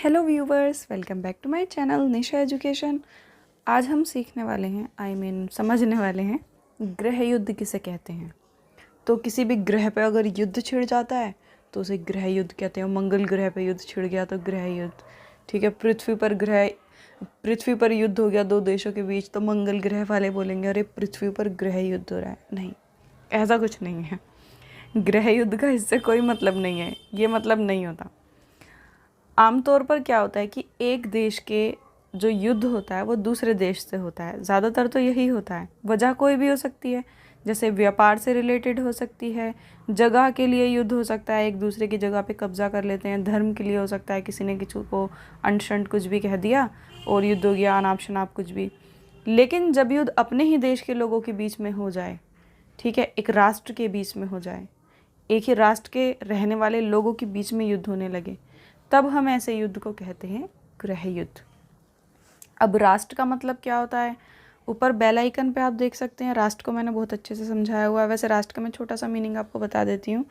Hello viewers, welcome back to my channel Nisha education. आज हम सीखने वाले हैं समझने वाले हैं गृह युद्ध किसे कहते हैं। तो किसी भी ग्रह पे अगर युद्ध छिड़ जाता है तो उसे गृह युद्ध कहते हैं। मंगल ग्रह पे युद्ध छिड़ गया तो गृह युद्ध, ठीक है। पृथ्वी पर युद्ध हो गया दो देशों के बीच तो मंगल ग्रह वाले बोलेंगे अरे पृथ्वी पर गृह युद्ध हो रहा है। नहीं, ऐसा कुछ नहीं है। गृह युद्ध का इससे कोई मतलब नहीं है, ये मतलब नहीं होता। आमतौर पर क्या होता है कि एक देश के जो युद्ध होता है वो दूसरे देश से होता है। ज़्यादातर तो यही होता है। वजह कोई भी हो सकती है, जैसे व्यापार से रिलेटेड हो सकती है, जगह के लिए युद्ध हो सकता है, एक दूसरे की जगह पे कब्जा कर लेते हैं। धर्म के लिए हो सकता है, किसी ने किसी को अंट शंट कुछ भी कह दिया और युद्ध हो गया, अनाप शनाप कुछ भी। लेकिन जब युद्ध अपने ही देश के लोगों के बीच में हो जाए, ठीक है, एक राष्ट्र के बीच में हो जाए, एक ही राष्ट्र के रहने वाले लोगों के बीच में युद्ध होने लगे, तब हम ऐसे युद्ध को कहते हैं गृह युद्ध। अब राष्ट्र का मतलब क्या होता है, ऊपर बेल आइकन पे आप देख सकते हैं। राष्ट्र को मैंने बहुत अच्छे से समझाया हुआ है। वैसे राष्ट्र का मैं छोटा सा मीनिंग आपको बता देती हूँ।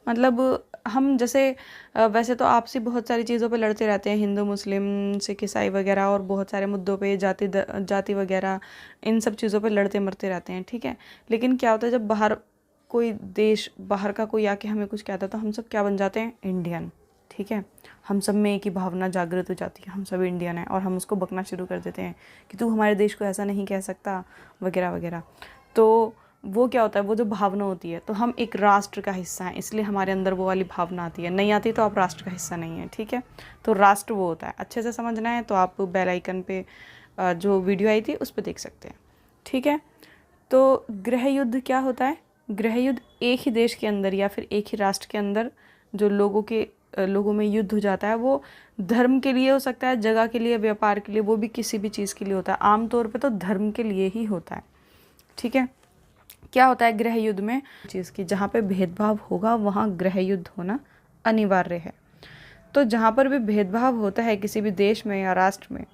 मतलब हम जैसे वैसे तो आपसी बहुत सारी चीज़ों पे लड़ते रहते हैं, हिंदू मुस्लिम सिख ईसाई वगैरह, और बहुत सारे मुद्दों पे जाति वगैरह, इन सब चीज़ों पे लड़ते मरते रहते हैं, ठीक है। लेकिन क्या होता है जब बाहर कोई देश, बाहर का कोई आके हमें कुछ कहता है तो हम सब क्या बन जाते हैं, इंडियन, ठीक है। हम सब में एक ही भावना जागृत हो जाती है, हम सब इंडियन हैं, और हम उसको बकना शुरू कर देते हैं कि तू हमारे देश को ऐसा नहीं कह सकता वगैरह वगैरह। तो वो क्या होता है, वो जो भावना होती है, तो हम एक राष्ट्र का हिस्सा हैं, इसलिए हमारे अंदर वो वाली भावना आती है। नहीं आती तो आप राष्ट्र का हिस्सा नहीं है, ठीक है। तो राष्ट्र वो होता है। अच्छे से समझना है तो आप बेल आइकन पे जो वीडियो आई थी उस पर देख सकते हैं, ठीक है। तो गृह युद्ध क्या होता है, गृह युद्ध एक ही देश के अंदर या फिर एक ही राष्ट्र के अंदर जो लोगों में युद्ध हो जाता है, वो धर्म के लिए हो सकता है, जगह के लिए, व्यापार के लिए, वो भी किसी भी चीज़ के लिए होता है। आमतौर पे तो धर्म के लिए ही होता है, ठीक है। क्या होता है गृह युद्ध में, चीज़ की जहाँ पे भेदभाव होगा वहाँ गृह युद्ध होना अनिवार्य है। तो जहाँ पर भी भेदभाव होता है किसी भी देश में या राष्ट्र में,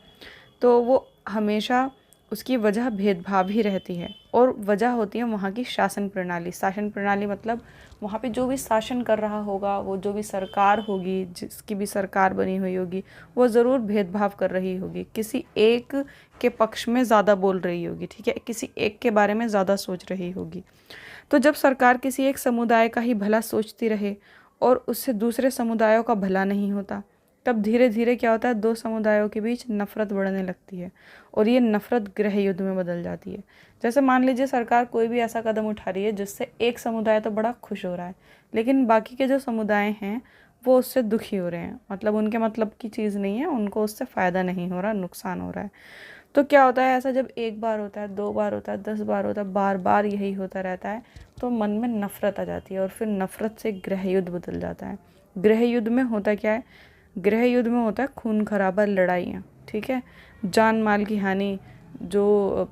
तो वो हमेशा उसकी वजह भेदभाव ही रहती है, और वजह होती है वहाँ की शासन प्रणाली। शासन प्रणाली मतलब वहाँ पे जो भी शासन कर रहा होगा, वो जो भी सरकार होगी, जिसकी भी सरकार बनी हुई होगी, वो ज़रूर भेदभाव कर रही होगी, किसी एक के पक्ष में ज़्यादा बोल रही होगी, ठीक है, किसी एक के बारे में ज़्यादा सोच रही होगी। तो जब सरकार किसी एक समुदाय का ही भला सोचती रहे और उससे दूसरे समुदायों का भला नहीं होता, तब धीरे धीरे क्या होता है, दो समुदायों के बीच नफरत बढ़ने लगती है, और ये नफरत गृह युद्ध में बदल जाती है। जैसे मान लीजिए सरकार कोई भी ऐसा कदम उठा रही है जिससे एक समुदाय तो बड़ा खुश हो रहा है, लेकिन बाकी के जो समुदाय हैं वो उससे दुखी हो रहे हैं। मतलब उनके मतलब की चीज़ नहीं है, उनको उससे फ़ायदा नहीं हो रहा, नुकसान हो रहा है। तो क्या होता है, ऐसा जब एक बार होता है, दो बार होता है, 10 बार होता है, बार बार यही होता रहता है, तो मन में नफरत आ जाती है, और फिर नफरत से गृह युद्ध बदल जाता है। गृह युद्ध में होता क्या है, गृह युद्ध में होता है खून खराबा, लड़ाइयाँ, ठीक है, जान माल की हानि, जो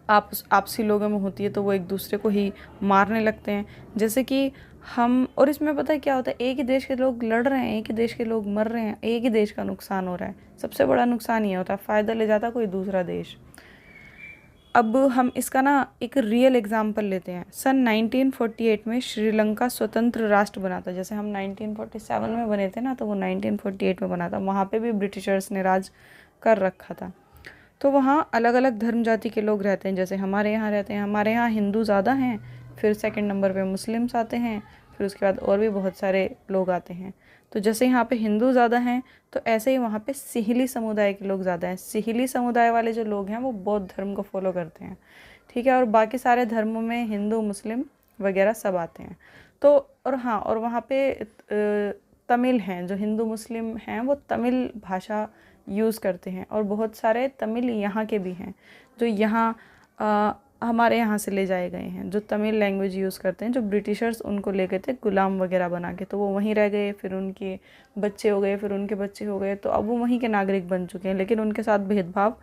आपसी लोगों में होती है, तो वो एक दूसरे को ही मारने लगते हैं। जैसे कि हम, और इसमें पता है क्या होता है, एक ही देश के लोग लड़ रहे हैं, एक ही देश के लोग मर रहे हैं, एक ही देश का नुकसान हो रहा है। सबसे बड़ा नुकसान ये होता है, फ़ायदा ले जाता कोई दूसरा देश। अब हम इसका ना एक रियल एग्जांपल लेते हैं। सन 1948 में श्रीलंका स्वतंत्र राष्ट्र बना था। जैसे हम 1947 में बने थे ना, तो वो 1948 में बना था। वहाँ पे भी ब्रिटिशर्स ने राज कर रखा था। तो वहाँ अलग अलग धर्म जाति के लोग रहते हैं, जैसे हमारे यहाँ रहते हैं। हमारे यहाँ हिंदू ज़्यादा हैं, फिर सेकंड नंबर पे मुस्लिम्स आते हैं, फिर उसके बाद और भी बहुत सारे लोग आते हैं। तो जैसे यहाँ पे हिंदू ज़्यादा हैं, तो ऐसे ही वहाँ पे सिहली समुदाय के लोग ज़्यादा हैं। सिहली समुदाय वाले जो लोग हैं वो बौद्ध धर्म को फॉलो करते हैं, ठीक है। और बाकी सारे धर्मों में हिंदू मुस्लिम वगैरह सब आते हैं। तो और हाँ, और वहाँ पे तमिल हैं, जो हिंदू मुस्लिम हैं वो तमिल भाषा यूज़ करते हैं, और बहुत सारे तमिल यहाँ के भी हैं जो यहाँ हमारे यहाँ से ले जाए गए हैं, जो तमिल लैंग्वेज यूज़ करते हैं, जो ब्रिटिशर्स उनको ले गए थे गुलाम वगैरह बना के। तो वो वहीं रह गए, फिर उनके बच्चे हो गए, फिर उनके बच्चे हो गए, तो अब वो वहीं के नागरिक बन चुके हैं, लेकिन उनके साथ भेदभाव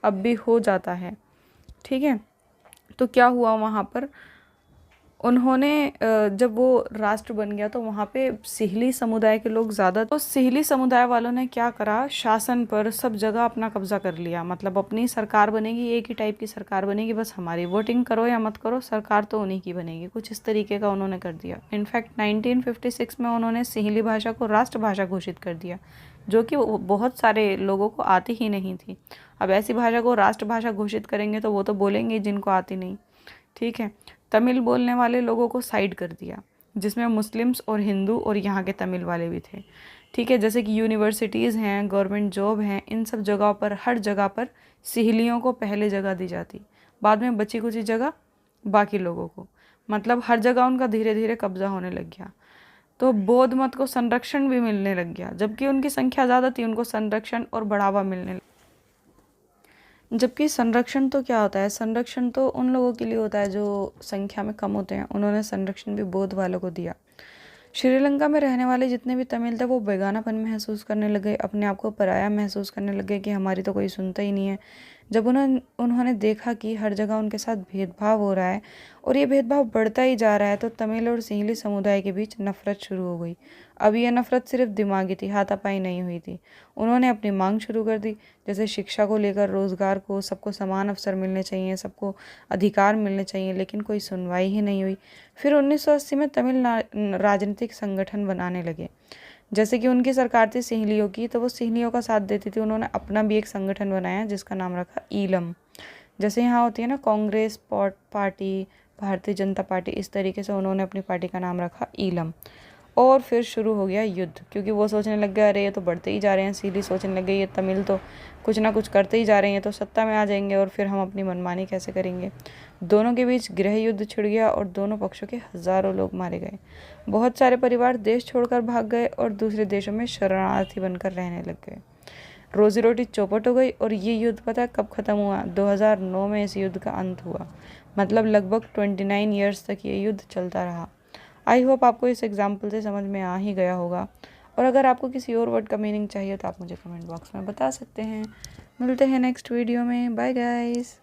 अब भी हो जाता है, ठीक है। तो क्या हुआ वहाँ पर, उन्होंने जब वो राष्ट्र बन गया तो वहाँ पे सिहली समुदाय के लोग ज़्यादा, तो सिहली समुदाय वालों ने क्या करा, शासन पर सब जगह अपना कब्जा कर लिया। मतलब अपनी सरकार बनेगी, एक ही टाइप की सरकार बनेगी, बस हमारी वोटिंग करो या मत करो, सरकार तो उन्हीं की बनेगी, कुछ इस तरीके का उन्होंने कर दिया। इनफैक्ट 1956 में उन्होंने सिहली भाषा को राष्ट्रभाषा घोषित कर दिया, जो कि बहुत सारे लोगों को आती ही नहीं थी। अब ऐसी भाषा को राष्ट्रभाषा घोषित करेंगे तो वो तो बोलेंगे जिनको आती नहीं, ठीक है। तमिल बोलने वाले लोगों को साइड कर दिया, जिसमें मुस्लिम्स और हिंदू और यहाँ के तमिल वाले भी थे, ठीक है। जैसे कि यूनिवर्सिटीज़ हैं, गवर्नमेंट जॉब हैं, इन सब जगहों पर, हर जगह पर सिहलियों को पहले जगह दी जाती, बाद में बची कुछ जगह बाकी लोगों को। मतलब हर जगह उनका धीरे धीरे कब्जा होने लग गया। तो बौद्ध मत को संरक्षण भी मिलने लग गया, जबकि उनकी संख्या ज़्यादा थी, उनको संरक्षण और बढ़ावा मिलने लगा। जबकि संरक्षण तो क्या होता है, संरक्षण तो उन लोगों के लिए होता है जो संख्या में कम होते हैं। उन्होंने संरक्षण भी बौद्ध वालों को दिया। श्रीलंका में रहने वाले जितने भी तमिल थे वो बेगानापन महसूस करने लगे, अपने आप को पराया महसूस करने लगे कि हमारी तो कोई सुनता ही नहीं है। जब उन्होंने देखा कि हर जगह उनके साथ भेदभाव हो रहा है और ये भेदभाव बढ़ता ही जा रहा है, तो तमिल और सिंहली समुदाय के बीच नफरत शुरू हो गई। अब यह नफरत सिर्फ दिमागी थी, हाथापाई नहीं हुई थी। उन्होंने अपनी मांग शुरू कर दी, जैसे शिक्षा को लेकर, रोजगार को, सबको समान अवसर मिलने चाहिए, सबको अधिकार मिलने चाहिए, लेकिन कोई सुनवाई ही नहीं हुई। फिर 1980 में तमिल राजनीतिक संगठन बनाने लगे। जैसे कि उनकी सरकार थी सिंहलियों की, तो वो सिंहलियों का साथ देती थी। उन्होंने अपना भी एक संगठन बनाया जिसका नाम रखा ईलम। जैसे यहाँ होती है ना कांग्रेस पार्टी, भारतीय जनता पार्टी, इस तरीके से उन्होंने अपनी पार्टी का नाम रखा ईलम। और फिर शुरू हो गया युद्ध, क्योंकि वो सोचने लग गए अरे ये तो बढ़ते ही जा रहे हैं, सीधी सोचने लग गई ये तमिल तो कुछ ना कुछ करते ही जा रहे हैं, तो सत्ता में आ जाएंगे और फिर हम अपनी मनमानी कैसे करेंगे। दोनों के बीच गृह युद्ध छिड़ गया और दोनों पक्षों के हज़ारों लोग मारे गए। बहुत सारे परिवार देश छोड़कर भाग गए और दूसरे देशों में शरणार्थी बनकर रहने लग गए। रोजी रोटी चौपट हो गई। और ये युद्ध पता है कब ख़त्म हुआ? 2009 में इस युद्ध का अंत हुआ। मतलब लगभग 29 ईयर्स तक ये युद्ध चलता रहा। आई होप आपको इस एग्जाम्पल से समझ में आ ही गया होगा। और अगर आपको किसी और वर्ड का मीनिंग चाहिए तो आप मुझे कमेंट बॉक्स में बता सकते हैं। मिलते हैं नेक्स्ट वीडियो में। Bye guys.